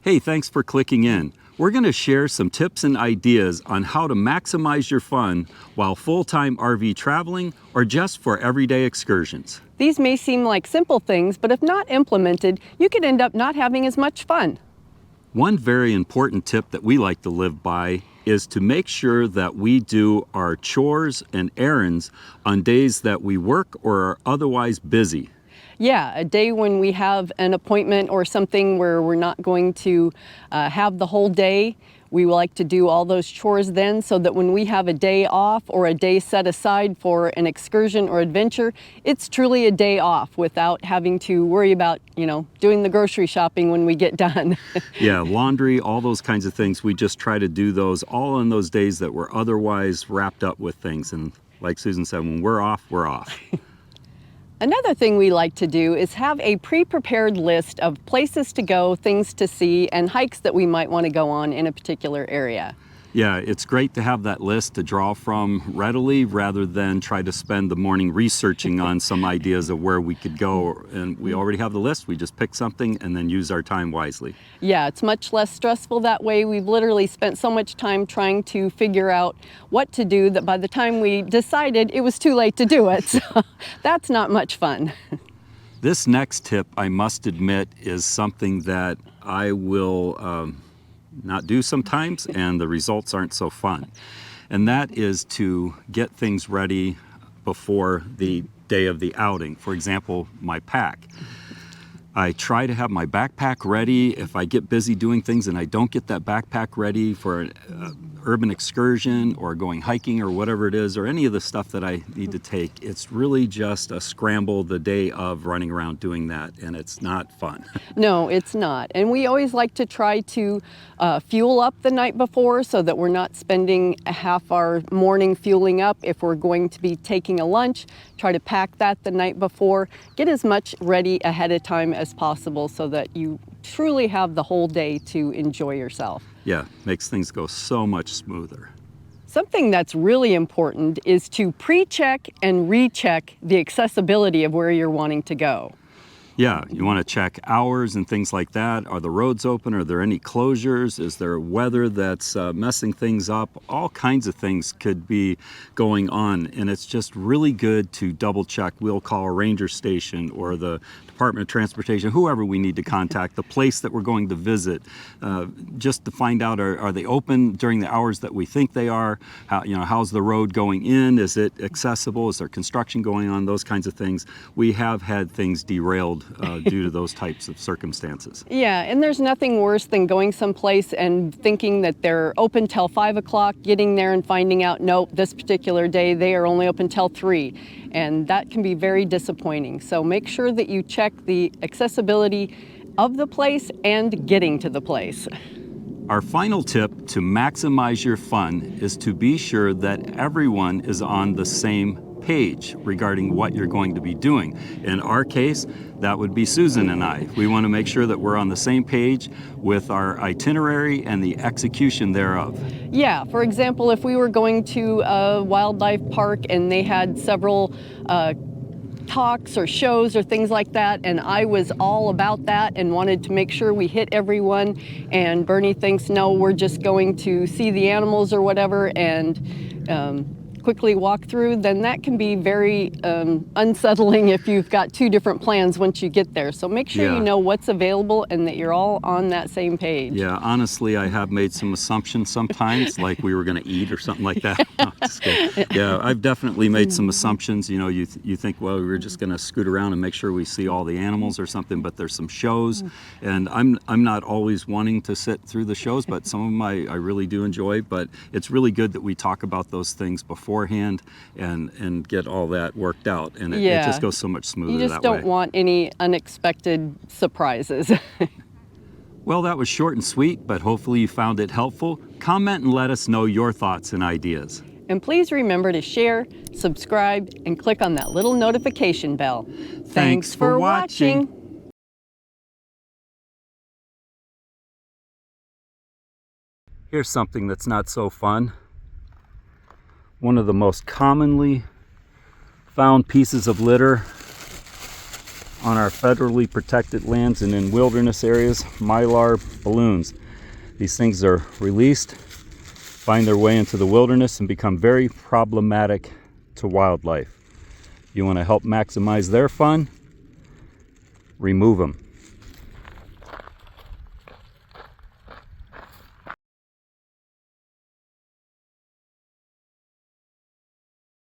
Hey, thanks for clicking in. We're going to share some tips and ideas on how to maximize your fun while full-time RV traveling or just for everyday excursions. These may seem like simple things, but if not implemented, you could end up not having as much fun. One very important tip that we like to live by is to make sure that we do our chores and errands on days that we work or are otherwise busy. Yeah, a day when we have an appointment or something where we're not going to have the whole day, we like to do all those chores then, so that when we have a day off or a day set aside for an excursion or adventure, it's truly a day off without having to worry about, doing the grocery shopping when we get done. Yeah, laundry, all those kinds of things. We just try to do those all on those days that we're otherwise wrapped up with things. And like Susan said, when we're off, we're off. Another thing we like to do is have a pre-prepared list of places to go, things to see, and hikes that we might want to go on in a particular area. Yeah, it's great to have that list to draw from readily rather than try to spend the morning researching on some ideas of where we could go. And we already have the list, we just pick something and then use our time wisely. Yeah, it's much less stressful that way. We've literally spent so much time trying to figure out what to do that by the time we decided, it was too late to do it. So that's not much fun. This next tip, I must admit, is something that I will not do sometimes, and the results aren't so fun. And that is to get things ready before the day of the outing. For example, my pack. I try to have my backpack ready. If I get busy doing things and I don't get that backpack ready for an urban excursion or going hiking or whatever it is, or any of the stuff that I need to take, it's really just a scramble the day of running around doing that, and it's not fun. No, it's not. And we always like to try to fuel up the night before so that we're not spending half our morning fueling up. If we're going to be taking a lunch, try to pack that the night before. Get as much ready ahead of time as possible so that you truly have the whole day to enjoy yourself. Yeah, makes things go so much smoother. Something that's really important is to pre-check and recheck the accessibility of where you're wanting to go. Yeah, you want to check hours and things like that. Are the roads open? Are there any closures? Is there weather that's messing things up? All kinds of things could be going on, and it's just really good to double check. We'll call a ranger station or the Department of Transportation, whoever we need to contact, the place that we're going to visit, just to find out, are they open during the hours that we think they are? How's the road going in? Is it accessible? Is there construction going on? Those kinds of things. We have had things derailed due to those types of circumstances. Yeah, and there's nothing worse than going someplace and thinking that they're open till 5 o'clock, getting there and finding out, nope, this particular day they are only open till 3. And that can be very disappointing. So make sure that you check the accessibility of the place and getting to the place. Our final tip to maximize your fun is to be sure that everyone is on the same page regarding what you're going to be doing. In our case, that would be Susan and I. We want to make sure that we're on the same page with our itinerary and the execution thereof. Yeah, for example, if we were going to a wildlife park and they had several talks or shows or things like that, and I was all about that and wanted to make sure we hit everyone, and Bernie thinks, no, we're just going to see the animals or whatever and quickly walk through, then that can be very unsettling if you've got two different plans once you get there. So make sure you know what's available and that you're all on that same page. Yeah, honestly, I have made some assumptions sometimes, like we were going to eat or something like that. No, just kidding. Yeah, I've definitely made some assumptions. You think, well, we're just going to scoot around and make sure we see all the animals or something, but there's some shows, and I'm not always wanting to sit through the shows, but some of them I really do enjoy. But it's really good that we talk about those things beforehand and get all that worked out, and it just goes so much smoother that way. You just don't want any unexpected surprises. Well, that was short and sweet, but hopefully you found it helpful. Comment and let us know your thoughts and ideas. And please remember to share, subscribe, and click on that little notification bell. Thanks for watching. Here's something that's not so fun. One of the most commonly found pieces of litter on our federally protected lands and in wilderness areas, Mylar balloons. These things are released, find their way into the wilderness, and become very problematic to wildlife. You want to help maximize their fun? Remove them.